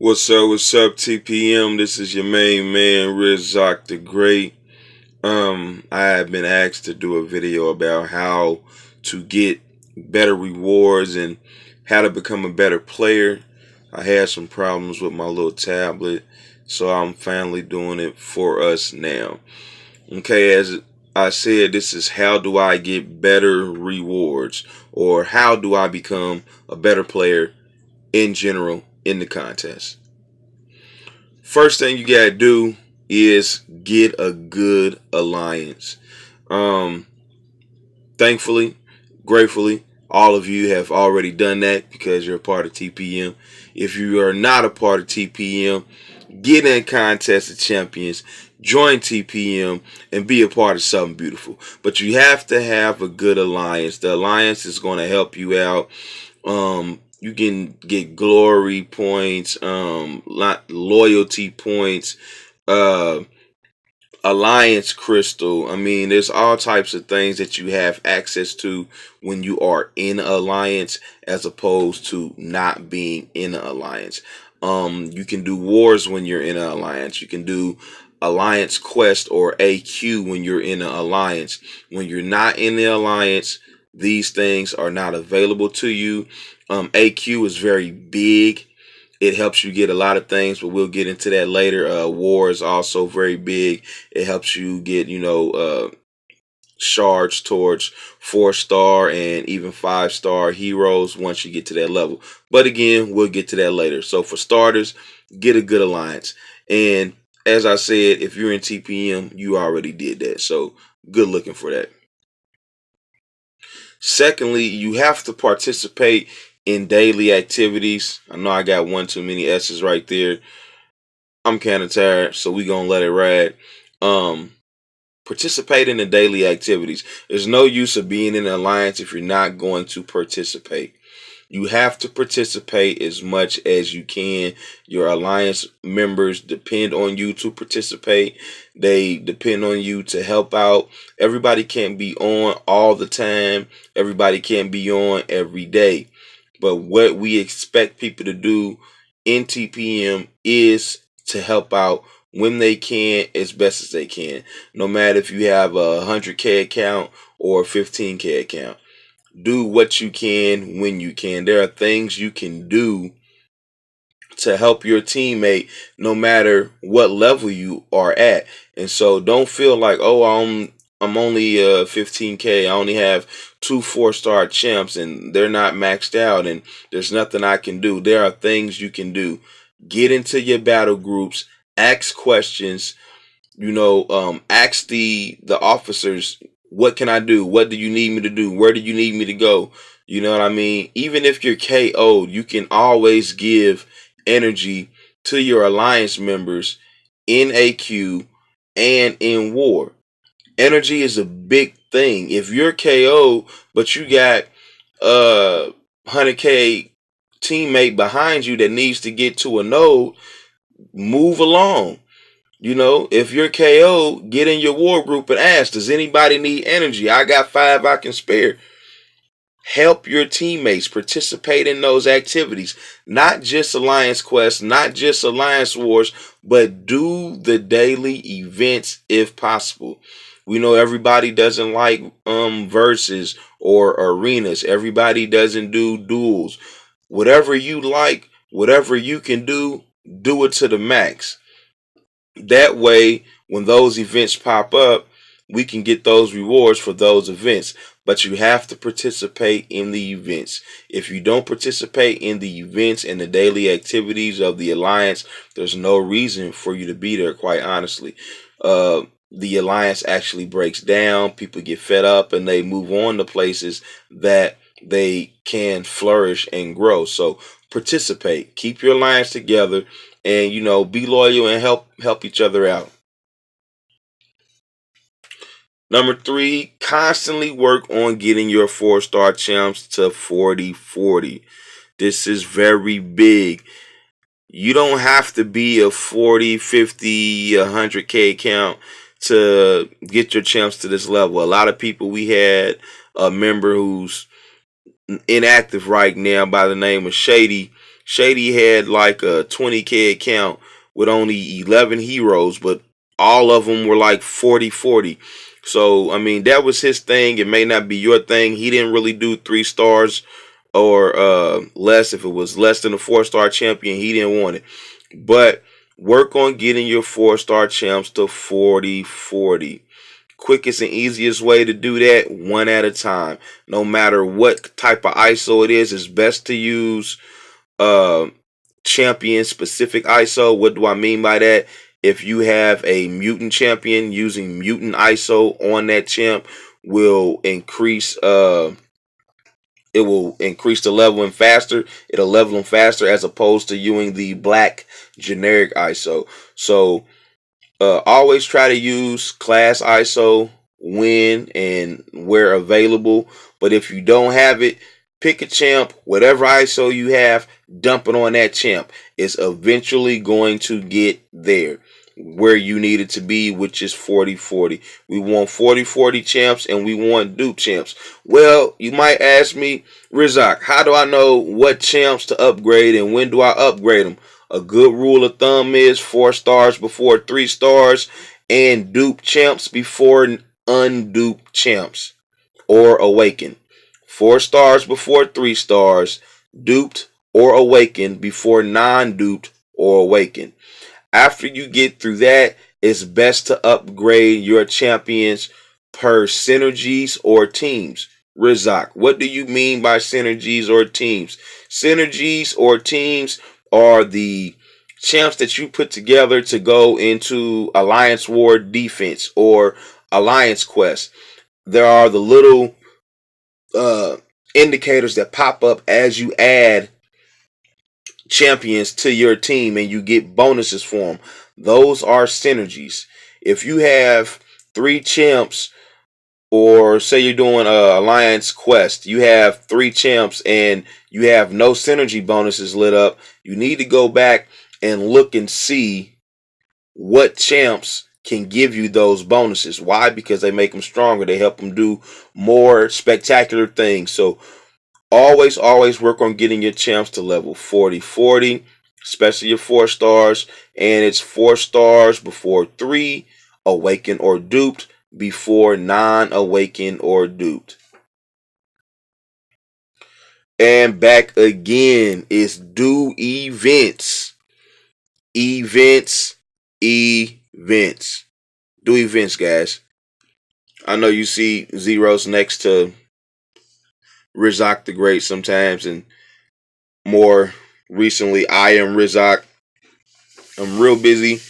What's up, TPM? This is your main man, Rizak the Great. I have been asked to do a video about how to get better rewards and how to become a better player. I had some problems with my little tablet, so I'm finally doing it for us now. Okay, as I said, this is how do I get better rewards, or how do I become a better player in general in the contest. First thing you gotta do is get a good alliance. Um, Thankfully, gratefully, all of you have already done that because you're a part of TPM. If you are not a part of TPM, get in Contest of Champions, join TPM, and be a part of something beautiful. But you have to have a good alliance. The alliance is going to help you out. You can get glory points, loyalty points, uh, alliance crystal. I mean, there's all types of things that you have access to when you are in alliance, as opposed to not being in an alliance. You can do wars when you're in an alliance. You can do alliance quest or AQ when you're in an alliance. When you're not in the alliance, these things are not available to you. AQ is very big. It helps you get a lot of things, but we'll get into that later. War is also very big. It helps you get, shards towards 4-star and even 5-star heroes once you get to that level. But again, we'll get to that later. So for starters, get a good alliance. And as I said, if you're in TPM, you already did that. So good looking for that. Secondly, you have to participate in daily activities. I know I got one too many S's right there. I'm kind of tired, so we gonna let it ride. Um, Participate in the daily activities. There's no use of being in an alliance if you're not going to participate. You have to participate as much as you can. Your alliance members depend on you to participate. They depend on you to help out. Everybody can't be on all the time. Everybody can't be on every day. But what we expect people to do in TPM is to help out when they can, as best as they can. No matter if you have a 100K account or a 15K account, do what you can when you can. There are things you can do to help your teammate no matter what level you are at. And so don't feel like, oh, I'm only 15K. I only have 2 4-star champs and they're not maxed out and there's nothing I can do. There are things you can do. Get into your battle groups, ask questions, ask the officers, what can I do? What do you need me to do? Where do you need me to go? You know what I mean? Even if you're KO'd, you can always give energy to your alliance members in AQ and in war. Energy is a big thing. If you're KO, but you got 100K teammate behind you that needs to get to a node, move along. If you're KO, get in your war group and ask, does anybody need energy? I got 5 I can spare. Help your teammates participate in those activities. Not just Alliance Quests, not just Alliance Wars, but do the daily events if possible. We know everybody doesn't like verses or arenas. Everybody doesn't do duels. Whatever you like, whatever you can do it to the max. That way, when those events pop up, we can get those rewards for those events. But you have to participate in the events. If you don't participate in the events and the daily activities of the Alliance, there's no reason for you to be there, quite honestly. The Alliance actually breaks down, people get fed up, and they move on to places that they can flourish and grow. So participate, keep your Alliance together, and be loyal and help each other out. Number 3, constantly work on getting your 4-star champs to 40-40. This is very big. You don't have to be a 40, 50, 100K account to get your champs to this level. A lot of people, we had a member who's inactive right now by the name of Shady. Shady had like a 20k account with only 11 heroes, but all of them were like 40-40. So I mean, that was his thing. It may not be your thing. He didn't really do 3 stars or less. If it was less than a 4-star champion, he didn't want it. But work on getting your 4-star champs to 40-40. Quickest and easiest way to do that, one at a time. No matter what type of ISO it is, it's best to use champion specific ISO. What do I mean by that? If you have a mutant champion, using mutant ISO on that champ will increase it will increase the leveling faster. It'll level them faster as opposed to using the black generic ISO. So always try to use class ISO when and where available. But if you don't have it, pick a champ, whatever ISO you have, dump it on that champ. It's eventually going to get there where you need it to be, which is 40-40. We want 40-40 champs and we want dupe champs. Well, you might ask me, Rizak, how do I know what champs to upgrade and when do I upgrade them? A good rule of thumb is 4 stars before 3 stars and dupe champs before undupe champs or awaken. 4 stars before 3 stars, duped or awakened before non-duped or awakened. After you get through that, it's best to upgrade your champions per synergies or teams. Rizak, what do you mean by synergies or teams? Synergies or teams are the champs that you put together to go into Alliance War defense or Alliance quest. There are the little indicators that pop up as you add champions to your team and you get bonuses for them. Those are synergies. If you have 3 champs, or say you're doing a Alliance quest, you have 3 champs and you have no synergy bonuses lit up, you need to go back and look and see what champs can give you those bonuses. Why? Because they make them stronger. They help them do more spectacular things. So always work on getting your champs to level 40-40, especially your 4 stars. And it's 4 stars before 3, awaken or duped, before non-awaken or duped. And back again is do events. Events. Do events, guys. I know you see zeros next to Rizak the Great sometimes, and more recently, I am Rizak. I'm real busy.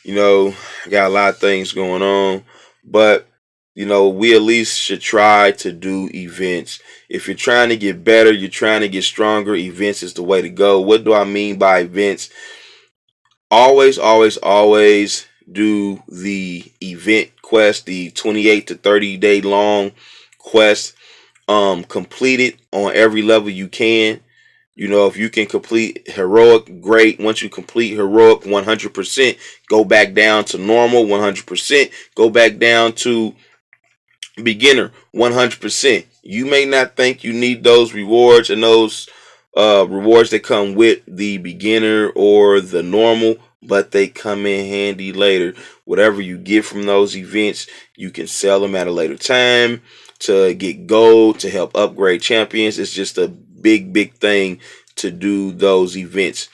You know, I got a lot of things going on, but you know, we at least should try to do events. If you're trying to get better, you're trying to get stronger, events is the way to go. What do I mean by events? Always do the event quest, the 28 to 30 day long quest. Complete it on every level you can. You know, if you can complete heroic, great. Once you complete heroic 100%, go back down to normal 100%, go back down to beginner 100%. You may not think you need those rewards and those rewards that come with the beginner or the normal, but they come in handy later. Whatever you get from those events, you can sell them at a later time to get gold, to help upgrade champions. It's just a big thing to do those events.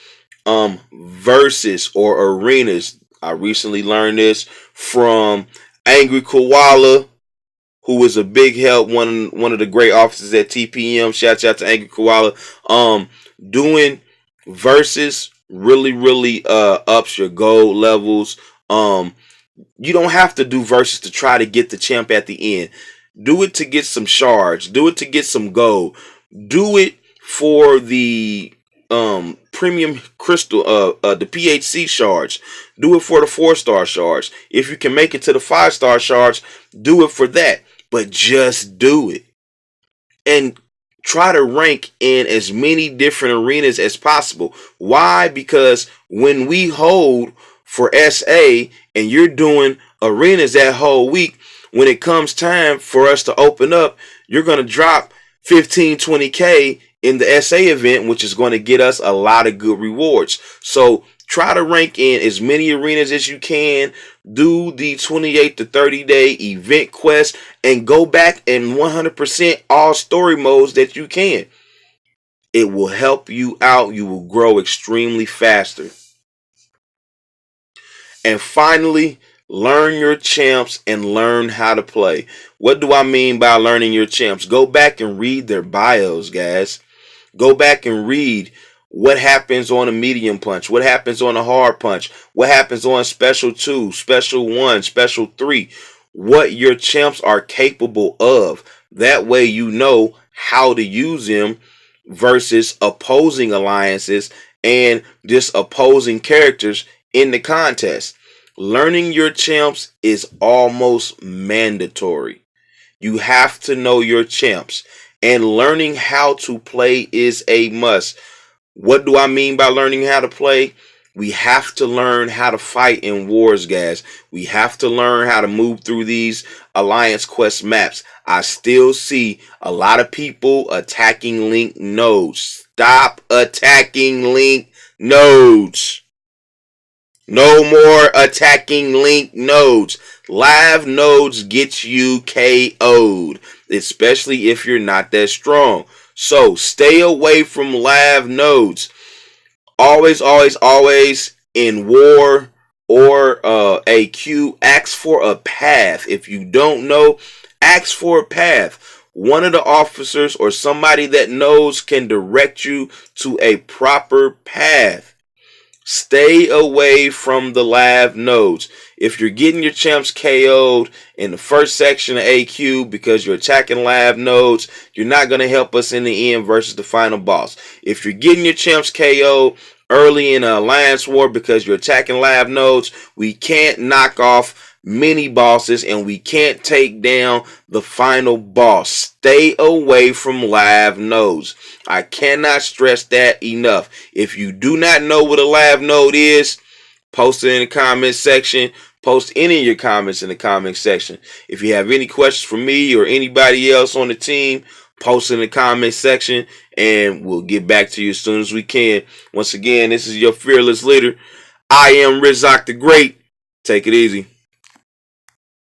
Versus or arenas. I recently learned this from Angry Koala, who was a big help, one of the great officers at TPM. Shout out to Angry Koala. Doing versus really ups your gold levels. You don't have to do versus to try to get the champ at the end. Do it to get some shards. Do it to get some gold. Do it for the premium crystal, the PHC shards. Do it for the 4-star shards. If you can make it to the 5-star shards, do it for that. But just do it. And try to rank in as many different arenas as possible. Why? Because when we hold for SA and you're doing arenas that whole week, when it comes time for us to open up, you're going to drop 15-20K in the SA event, which is going to get us a lot of good rewards. So try to rank in as many arenas as you can, do the 28 to 30 day event quest, and go back and 100% all story modes that you can. It will help you out. You will grow extremely faster. And finally, learn your champs and learn how to play. What do I mean by learning your champs? Go back and read their bios, guys. Go back and read what happens on a medium punch, what happens on a hard punch, what happens on special 2, special 1, special 3, what your champs are capable of. That way you know how to use them versus opposing alliances and just opposing characters in the contest. Learning your champs is almost mandatory. You have to know your champs, and learning how to play is a must. What do I mean by learning how to play? We have to learn how to fight in wars, guys. We have to learn how to move through these Alliance Quest maps. I still see a lot of people attacking link nodes. Stop attacking link nodes. No more attacking link nodes. Live nodes get you KO'd, especially if you're not that strong. So stay away from live nodes. Always, always, always in war or a queue, ask for a path. If you don't know, ask for a path. One of the officers or somebody that knows can direct you to a proper path. Stay away from the live nodes. If you're getting your champs KO'd in the first section of AQ because you're attacking live nodes, you're not going to help us in the end versus the final boss. If you're getting your champs KO'd early in an alliance war because you're attacking live nodes, we can't knock off mini bosses and we can't take down the final boss. Stay away from live nodes. I cannot stress that enough. If you do not know what a live node is, post it in the comment section. Post any of your comments in the comment section. If you have any questions for me or anybody else on the team, post in the comment section and we'll get back to you as soon as we can. Once again, this is your fearless leader. I am Rizak the Great. Take it easy.